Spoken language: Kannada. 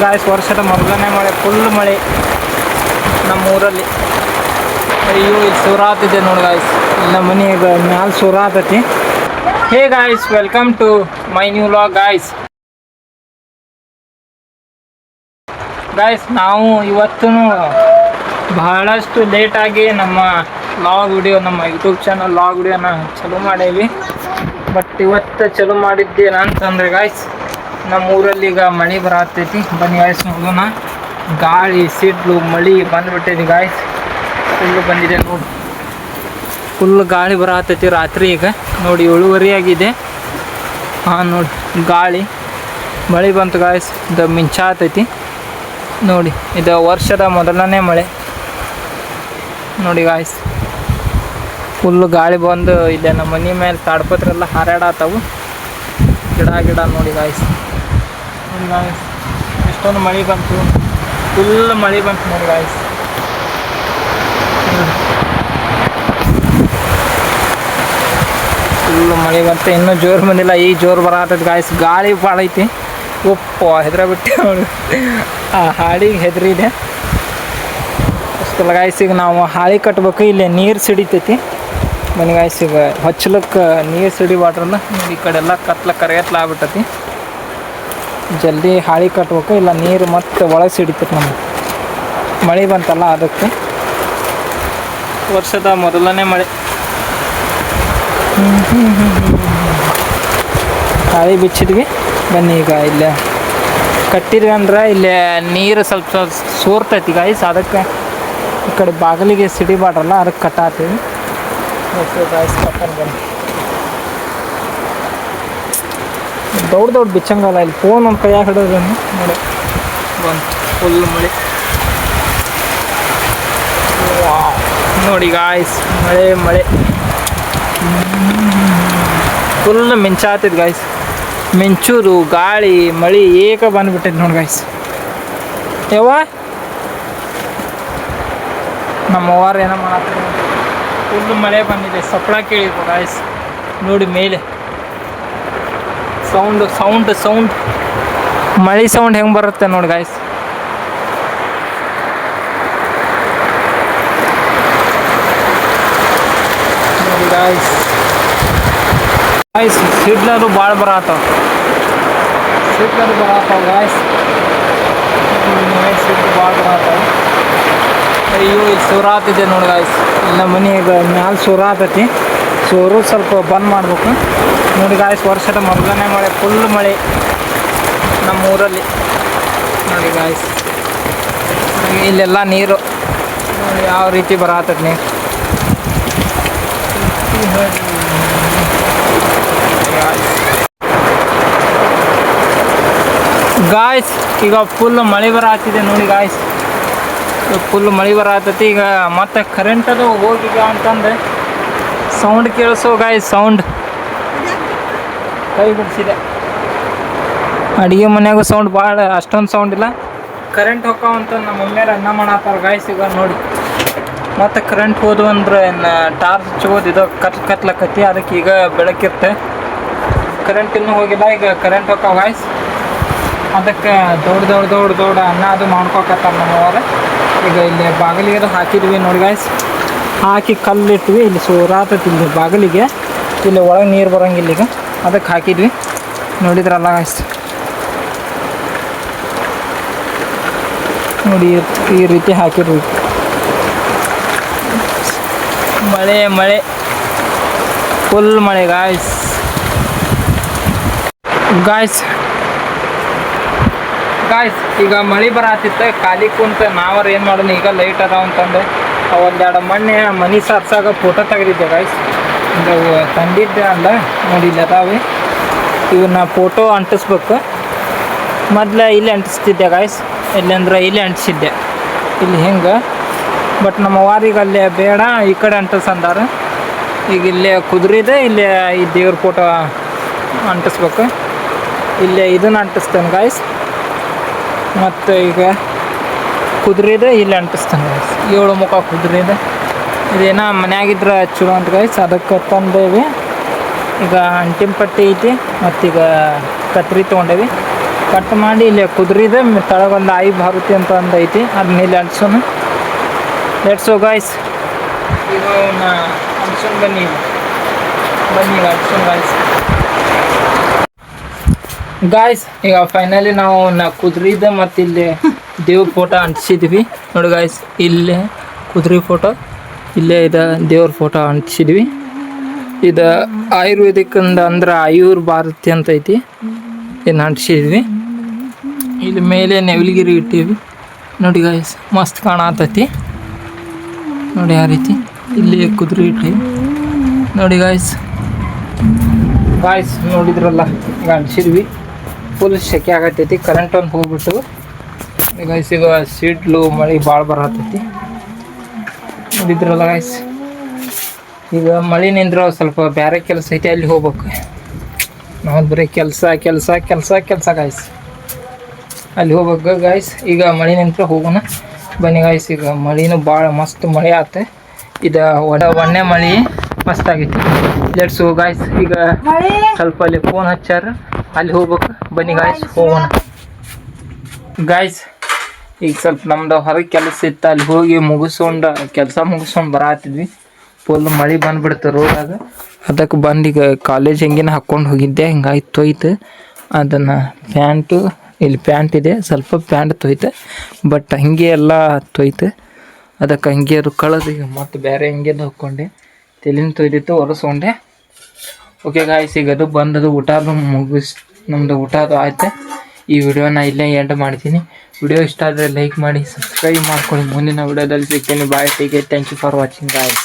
ಗಾಯ್ಸ್ ವರ್ಷದ ಮೊದಲನೇ ಮಳೆ, ಫುಲ್ ಮಳೆ ನಮ್ಮ ಊರಲ್ಲಿ. ಅಯ್ಯೋ ಇಲ್ಲಿ ಸುರ ಆಗ್ತಿದೆ ನೋಡಿ ಗಾಯ್ಸ್, ನಮ್ಮ ಮನೆಗೆ ಮ್ಯಾಲೆ ಸುರ ಆಗ್ತೈತಿ. Hey guys, welcome to my new vlog guys. ನಾವು ಇವತ್ತು ಬಹಳಷ್ಟು ಲೇಟಾಗಿ ನಮ್ಮ ಲಾಗ್ ವಿಡಿಯೋ, ನಮ್ಮ ಯೂಟ್ಯೂಬ್ ಚಾನಲ್ ಲಾಗ್ ವಿಡಿಯೋನ ಚಲೋ ಮಾಡೇವಿ. ಬಟ್ ಇವತ್ತು ಚಲೋ ಮಾಡಿದ್ದೇನಂತಂದ್ರೆ ಗಾಯ್ಸ್, ನಮ್ಮ ಊರಲ್ಲಿ ಈಗ ಮಳೆ ಬರತೈತಿ. ಬನ್ನಿ ಗಾಯ್ಸ್ ನೋಡೋಣ. ಗಾಳಿ ಸಿಡ್ಲು ಮಳೆ ಬಂದುಬಿಟ್ಟಿದೆ ಗಾಯ್ಸ್, ಫುಲ್ಲು ಬಂದಿದೆ ನೋಡಿ. ಫುಲ್ ಗಾಳಿ ಬರತೈತಿ ರಾತ್ರಿ. ಈಗ ನೋಡಿ 7:30 ಆಗಿದೆ. ಹಾಂ ನೋಡಿ ಗಾಳಿ ಮಳೆ ಬಂತು ಗಾಯ್ಸ್. ಇದು ಮಿಂಚಾತೈತಿ ನೋಡಿ. ಇದು ವರ್ಷದ ಮೊದಲನೇ ಮಳೆ ನೋಡಿ ಗಾಯ್ಸ್. ಫುಲ್ಲು ಗಾಳಿ ಬಂದು ಇದೆ ನಮ್ಮ ಮನೆ ಮೇಲೆ ತಾಡ್ಪತ್ರೆಲ್ಲ ಹಾರಾಡತ್ತವು. ಗಿಡ ನೋಡಿ ಗಾಯ್ಸ್. ನೋಡಿ ಗಾಯ್ಸ್ ಎಷ್ಟೊಂದು ಮಳೆ ಬಂತು, ಫುಲ್ ಮಳೆ ಬಂತು ನೋಡಿ ಗಾಯ್ಸ್. ಫುಲ್ಲು ಮಳೆ ಬಂತು, ಇನ್ನೂ ಜೋರು ಬಂದಿಲ್ಲ, ಈಗ ಜೋರು ಬರತ್ತೈತಿ ಗಾಯ್ಸ್. ಗಾಳಿ ಭಾಳ ಐತಿ. ಉಪ್ಪು ಹೆದ್ರ ಬಿಟ್ಟು ನೋಡಿ, ಆ ಹಾಳಿಗೆ ಹೆದರಿದೆ ಅಷ್ಟಲ್ಲ ಗಾಯ್ಸ್. ಈಗ ನಾವು ಹಾಳಿ ಕಟ್ಬೇಕು, ಇಲ್ಲಿ ನೀರು ಸಿಡಿತೈತಿ. ಬನ್ನಿ ಗಾಯ್ಸ್, ಈಗ ಹಚ್ಚಲಕ್ಕೆ ನೀರು ಸಿಡಿಬಾಡ್ರಲ್ಲ ನೋಡಿ. ಈ ಕಡೆ ಎಲ್ಲ ಕರೆಯತ್ಲ ಆಗ್ಬಿಟ್ಟತಿ. ಜಲ್ದಿ ಹಾಳಿ ಕಟ್ಬೇಕು, ಇಲ್ಲ ನೀರು ಮತ್ತೆ ಒಳಗೆ ಸಿಡಿತೈತಿ. ನಮಗೆ ಮಳೆ ಬಂತಲ್ಲ ಅದಕ್ಕೆ. ವರ್ಷದ ಮೊದಲನೇ ಮಳೆ. ಹಾಳಿ ಬಿಚ್ಚಿದ್ವಿ. ಬನ್ನಿ ಈಗ ಇಲ್ಲೇ ಕಟ್ಟಿದ್ವಿ ಅಂದ್ರೆ ಇಲ್ಲೇ ನೀರು ಸ್ವಲ್ಪ ಸೋರ್ತೈತಿ ಗಾಯ್ಸ್. ಅದಕ್ಕೆ ಈ ಕಡೆ ಬಾಗಿಲಿಗೆ ಸಿಡಿಬಾಡ್ರಲ್ಲ ಅದಕ್ಕೆ ಕಟ್ಟಾತೀವಿ ಗಾಯ್ಸ್. ಕಟ್ಟನ್ ಬನ್ನಿ. ದೊಡ್ಡ ಬಿಚ್ಚಂಗಲ್ಲ, ಇಲ್ಲಿ ಫೋನ್ ಒಂದು ಕೈಯಾಗ ಹಿಡಿದ್ರೆ ನೋಡಿ ಬಂತು ಫುಲ್ ಮಳೆ ನೋಡಿ ಗಾಯ್ಸ್. ಮಳೆ ಫುಲ್ ಮಿಂಚಾತೈತಿ ಗಾಯ್ಸ್. ಮಿಂಚೂರು ಗಾಳಿ ಮಳೆ ಏಕ ಬಂದುಬಿಟ್ಟೈತೆ ನೋಡಿ ಗಾಯ್ಸ್. ನಮ್ಮವ್ವಾರು ಏನೋ ಮಾಡತ್ತಾರೆ. ಫುಲ್ ಮಳೆ ಬಂದಿದೆ, ಸಪ್ಪಳ ಕೇಳಿದ್ರು ಗಾಯ್ಸ್. ನೋಡಿ ಮೇಲೆ ಸೌಂಡ್ ಮಳೆ ಸೌಂಡ್ ಹೆಂಗೆ ಬರುತ್ತೆ ನೋಡಿ ಗಾಯ್ಸ್. ನೋಡಿ ಗಾಯ್ಸ್ ಸಿಡ್ಲರು ಭಾಳ ಬರತ್ತಾವ ಗಾಯ್ಸ್. ಸಿಡ್ಲು ಭಾಳ ಬರತ್ತಾವ. ಅಯ್ಯೋ ಇಲ್ಲಿ ಸುರ ಆಗ್ತಿದೆ ನೋಡಿ ಗಾಯ್ಸ್. ನಮ್ಮ ಮನೆಗೆ ಮ್ಯಾಲೆ ಸುರ ಆಗ್ತೈತಿ. ಸೋರು ಸ್ವಲ್ಪ ಬಂದ್ ಮಾಡ್ಬೇಕು ನೋಡಿ ಗಾಯ್ಸ್. ವರ್ಷದ ಮೊದಲನೇ ಮಳೆ, ಫುಲ್ ಮಳೆ ನಮ್ಮ ಊರಲ್ಲಿ ನೋಡಿ ಗಾಯ್ಸ್. ಇಲ್ಲೆಲ್ಲ ನೀರು ನೋಡಿ ಯಾವ ರೀತಿ ಬರತ್ತೈತಿ ನೀರು ಗಾಯ್ಸ್. ಈಗ ಫುಲ್ ಮಳೆ ಬರತ್ತಿದೆ ನೋಡಿ ಗಾಯ್ಸ್. ಫುಲ್ ಮಳೆ ಬರತ್ತೈತಿ. ಈಗ ಮತ್ತೆ ಕರೆಂಟ್ ಅದು ಹೋಗೀಗ ಅಂತಂದ್ರೆ ಸೌಂಡ್ ಕೇಳಿಸೋ ಗಾಯ್ಸ್. ಸೌಂಡ್ ಕೈ ಬಿಡಿಸಿದೆ. ಅಡುಗೆ ಮನ್ಯಾಗೂ ಸೌಂಡ್ ಭಾಳ ಅಷ್ಟೊಂದು ಸೌಂಡ್ ಇಲ್ಲ. ಕರೆಂಟ್ ಹೋಗ್ತಾವಂತ ನಮ್ಮ ಮಮ್ಮಿಯರು ಅನ್ನ ಮಾಡತ್ತಾರ ಗಾಯ್ಸ್. ಈಗ ನೋಡಿ ಮತ್ತು ಕರೆಂಟ್ ಹೋದು ಅಂದ್ರೆ ಟಾರ್ಚ್ ಹಚ್ಚೋದು ಇದು ಕತ್ಲಕತ್ತಿ. ಅದಕ್ಕೆ ಈಗ ಬೆಳಕಿರುತ್ತೆ. ಕರೆಂಟ್ ಇನ್ನೂ ಹೋಗಿಲ್ಲ, ಈಗ ಕರೆಂಟ್ ಹೋಗ್ತಾವ ಗಾಯ್ಸ್. ಅದಕ್ಕೆ ದೊಡ್ಡ ಅನ್ನ ಅದು ಮಾಡ್ಕೊಕತ್ತಾರ ನಮ್ಮವ್ರು. ಈಗ ಇಲ್ಲಿ ಬಾಗಿಲಿಗೆ ಅದು ಹಾಕಿದ್ವಿ ನೋಡಿ ಗಾಯ್ಸ್. ಹಾಕಿ ಕಲ್ಲಿಟ್ವಿ. ಇಲ್ಲಿ ಸೋರಾತೈತಿ ಇಲ್ಲಿ ಬಾಗಿಲಿಗೆ. ಇಲ್ಲಿ ಒಳಗೆ ನೀರು ಬರೋಂಗಿಲ್ಲ. ಈಗ ಅದಕ್ಕೆ ಹಾಕಿದ್ವಿ ನೋಡಿದ್ರಲ್ಲ ಗಾಯ್ಸ್. ನೋಡಿ ಈ ರೀತಿ ಹಾಕಿದ್ವಿ. ಮಳೆ ಫುಲ್ ಮಳೆ ಗಾಯ್ಸ್. ಈಗ ಮಳೆ ಬರತ್ತಿತ್ತು. ಖಾಲಿ ಕುಂತ ನಾವ್ರು ಏನು ಮಾಡೋಣ, ಈಗ ಲೈಟ್ ಅದಾವ ಅಂತಂದು ಒಂದೆರಡು ಮನೆ ಸಾರ್ಸಾಗ ಫೋಟೋ ತೆಗೆದಿದ್ದೆ ಗಾಯ್ಸ್. ಇದು ತಂದಿದ್ದೆ ಅಲ್ಲ ನೋಡಿ, ಇಲ್ಲಿ ಅದಾವೆ. ಇವನ್ನ ಫೋಟೋ ಅಂಟಿಸ್ಬೇಕು. ಮೊದಲು ಇಲ್ಲಿ ಅಂಟಿಸ್ತಿದ್ದೆ ಗಾಯ್ಸ್. ಇಲ್ಲಂದ್ರೆ ಇಲ್ಲಿ ಅಂಟಿಸಿದ್ದೆ, ಇಲ್ಲಿ ಹಿಂಗೆ. ಬಟ್ ನಮ್ಮ ವಾರಿಗೆ ಅಲ್ಲೇ ಬೇಡ, ಈ ಕಡೆ ಅಂಟಿಸಂದಾರ. ಈಗ ಇಲ್ಲೇ ಕುದುರಿದೆ, ಇಲ್ಲೇ ಈ ದೇವ್ರ ಫೋಟೋ ಅಂಟಿಸ್ಬೇಕು. ಇಲ್ಲೇ ಇದನ್ನು ಅಂಟಿಸ್ತೇನೆ ಗಾಯ್ಸ್. ಮತ್ತು ಈಗ ಕುದುರೆದೆ ಇಲ್ಲಿ ಅಂಟಿಸ್ತಾನೆ ಗಾಯ್ಸ್. 7 ಮುಖ ಕುದುರೆದೆ. ಇದೇನೋ ಮನ್ಯಾಗಿದ್ರೆ ಚಲೋ ಅಂತ ಗಾಯ್ಸ್. ಅದಕ್ಕೆ ತಂದೇವಿ. ಈಗ ಅಂಟಿನ ಪಟ್ಟಿ ಐತಿ, ಮತ್ತೀಗ ಕತ್ರಿ ತೊಗೊಂಡೇವಿ. ಕಟ್ ಮಾಡಿ ಇಲ್ಲಿ ಕುದುರಿದೆ ತಳಗೊಂದು ಆಯಿ ಭಾರತಿ ಅಂತ ಒಂದು ಐತಿ ಅದನ್ನ ಇಲ್ಲಿ ಅಂಟ್ಸೋಣ. Let's go guys. ಈಗ ಅವನ್ನ ಅಂಟ್ಸೋಣ ಬನ್ನಿ ಈಗ ಅಂಟ್ಸೋಣ ಗಾಯ್ಸ್. ಈಗ ಫೈನಲಿ ನಾವು ಕುದುರಿದ ಮತ್ತು ಇಲ್ಲಿ ದೇವ್ರ ಫೋಟೋ ಅಂಟಿಸಿದ್ವಿ ನೋಡಿ ಗಾಯ್ಸ್. ಇಲ್ಲೇ ಕುದುರೆ ಫೋಟೋ, ಇಲ್ಲೇ ಇದೆ ದೇವ್ರ ಫೋಟೋ ಅಂಟಿಸಿದ್ವಿ. ಇದು ಆಯುರ್ವೇದಿಕ್ ಅಂದ್ರೆ ಆಯುರ್ ಭಾರತಿ ಅಂತ ಐತಿ, ಇದನ್ನ ಅಂಟಿಸಿದ್ವಿ. ಇಲ್ಲಿ ಮೇಲೆ ನೆವಲಿಗಿರಿ ಇಟ್ಟಿವಿ ನೋಡಿ ಗಾಯ್ಸ್, ಮಸ್ತ್ ಕಾಣತೈತಿ ನೋಡಿ. ಆ ರೀತಿ ಇಲ್ಲಿ ಕುದುರೆ ಇಟ್ಟಿವಿ ನೋಡಿ ಗಾಯ್ಸ್. ನೋಡಿದ್ರಲ್ಲ, ಈಗ ಅಂಟಿಸಿದ್ವಿ. ಫುಲ್ ಸೆಕೆ ಆಗತ್ತೈತಿ, ಕರೆಂಟ್ ಒಂದು ಹೋಗ್ಬಿಟ್ಟು ಗಾಯ್ಸ್. ಈಗ ಸಿಡ್ಲು ಮಳೆ ಭಾಳ ಬರತೈತಿ ನೋಡಿದ್ರಲ್ಲ ಗಾಯ್ಸ್. ಈಗ ಮಳೆ ನಿಂದ್ರೆ ಸ್ವಲ್ಪ ಬೇರೆ ಕೆಲಸ ಐತಿ, ಅಲ್ಲಿ ಹೋಗ್ಬೇಕು ನಾವು. ಬರೀ ಕೆಲಸ ಕೆಲಸ ಕೆಲಸ ಕೆಲಸ ಗಾಯ್ಸ್, ಅಲ್ಲಿ ಹೋಗ್ಬೇಕು ಗಾಯ್ಸ್. ಈಗ ಮಳೆ ನಿಂತ್ರೆ ಹೋಗೋಣ ಬನ್ನಿ ಗಾಯ್ಸ್. ಈಗ ಮಳೆನೂ ಭಾಳ ಮಸ್ತ್ ಮಳೆ ಆತ. ಇದು ಒಣ್ಣೆ ಮಳೆ ಮಸ್ತ್ ಆಗೈತಿ. Let's go guys. ಈಗ ಸ್ವಲ್ಪ ಅಲ್ಲಿ ಫೋನ್ ಹಚ್ಚಾರ, ಅಲ್ಲಿ ಹೋಗ್ಬೇಕು ಬನ್ನಿ ಗಾಯ್ಸ್, ಹೋಗೋಣ ಗಾಯ್ಸ್. ಈಗ ಸ್ವಲ್ಪ ನಮ್ದು ಹೊರಗೆ ಕೆಲಸ ಇತ್ತು, ಅಲ್ಲಿ ಹೋಗಿ ಕೆಲಸ ಮುಗಿಸ್ಕೊಂಡು ಬರತ್ತಿದ್ವಿ. ಫುಲ್ ಮಳೆ ಬಂದುಬಿಡ್ತು ರೋಡಾಗ. ಅದಕ್ಕೆ ಬಂದು ಈಗ ಕಾಲೇಜ್ ಹೆಂಗಿನ ಹಾಕ್ಕೊಂಡು ಹೋಗಿದ್ದೆ, ಹಿಂಗಾಯ್ತು ತೊಯ್ತು. ಅದನ್ನು ಪ್ಯಾಂಟು, ಇಲ್ಲಿ ಪ್ಯಾಂಟ್ ಇದೆ, ಸ್ವಲ್ಪ ಪ್ಯಾಂಟ್ ತೊಯ್ತು, ಬಟ್ ಹಂಗೆ ಎಲ್ಲ ತೊಯ್ತು. ಅದಕ್ಕೆ ಹಂಗೆ ಅದು ಕಳೆದು ಈಗ ಮತ್ತು ಬೇರೆ ಹಂಗೆದು ಹಾಕ್ಕೊಂಡೆ, ತಲೆನ ತೊಯ್ದಿತ್ತು ಒರೆಸ್ಕೊಂಡೆ. ಓಕೆ ಗಾಯ್ಸ್, ಈಗ ಅದು ಬಂದದು ಊಟ ಅದು ನಮ್ಮದು ಊಟ ಅದು ಆಯ್ತು. ಈ ವಿಡಿಯೋನ ಇಲ್ಲೇ ಎಂಡ್ ಮಾಡ್ತೀನಿ. ವಿಡಿಯೋ ಇಷ್ಟ ಆದರೆ ಲೈಕ್ ಮಾಡಿ, ಸಬ್ಸ್ಕ್ರೈಬ್ ಮಾಡ್ಕೊಳ್ಳಿ. ಮುಂದಿನ ವಿಡಿಯೋದಲ್ಲಿ ಸಿಗ್ತೀನಿ. Bye, take care, thank you for watching guys.